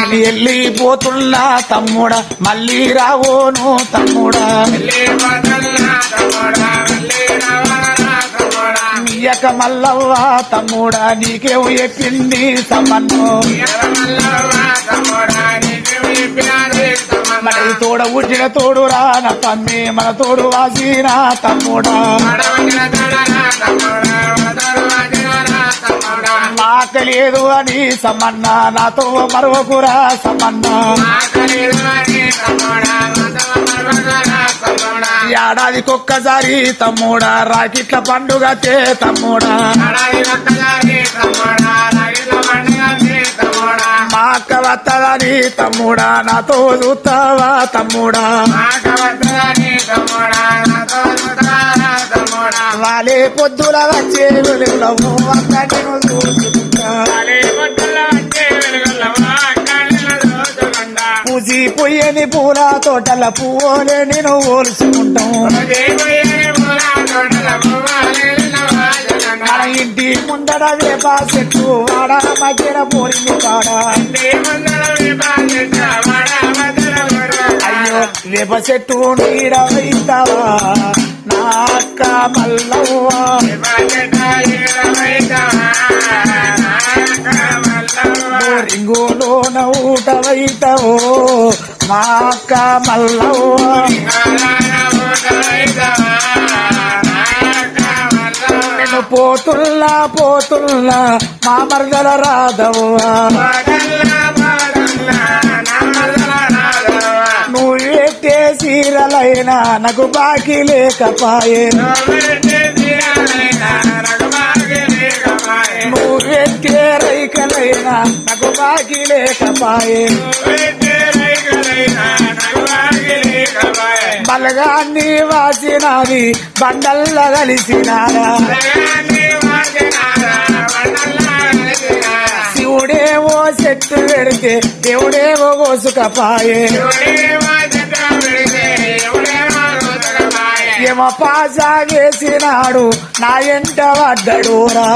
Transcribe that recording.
నేను వెళ్ళిపోతున్నా తమ్ముడా మళ్ళీ రావోను తమ్ముడా నీయక మల్లవ్వ తమ్ముడా నీకేం చెప్పింది సంబంధం మన తోడ ఉట్టిన తోడు రాన తమ్మి మన తోడు వాసిన తమ్ముడా మాట లేదు అని సమ్మన్న నాతో మరొకరా సమ్మన్న ఏడాదికొక్కసారి తమ్ముడా రాకిట్ల పండుగ చే తమ్ముడా మా అక్క వత్తదని తమ్ముడా నాతో చూస్తావా తమ్ముడా వాలే పొద్దుల వచ్చే వెలుగులవు అక్క నేను చూసుకుంటా పూజీ పొయ్యని పూల తోటల పువ్వులే నేను ఓల్చుకుంటాం మన ఇంటి ముందర వేప చెట్టు వాడ మధ్యన పోరింది కాడ అయ్యో వేప చెట్టు నీడ వైతావా నా అక్క మల్లవ్వ రింగులోన ఊట వైతావో మా అక్క మల్లవ్వ నేను పోతుల్లా మా మరదల రాధవ్వా నువ్వు ఎట్టే సీరలైనా నాకు బాకీ లేకపాయే నువ్వు ఎట్టే రైకలైనా నాకు బాకీ లేకపాయే బలగాన్ని వాసినాది బండల్ల కలిసినారా శివుడేవో చెట్టు పెడితే దేవుడేవో కోసుకపాయే ఏమో పాసా చేసినాడు నా ఎంట పడ్డడు రా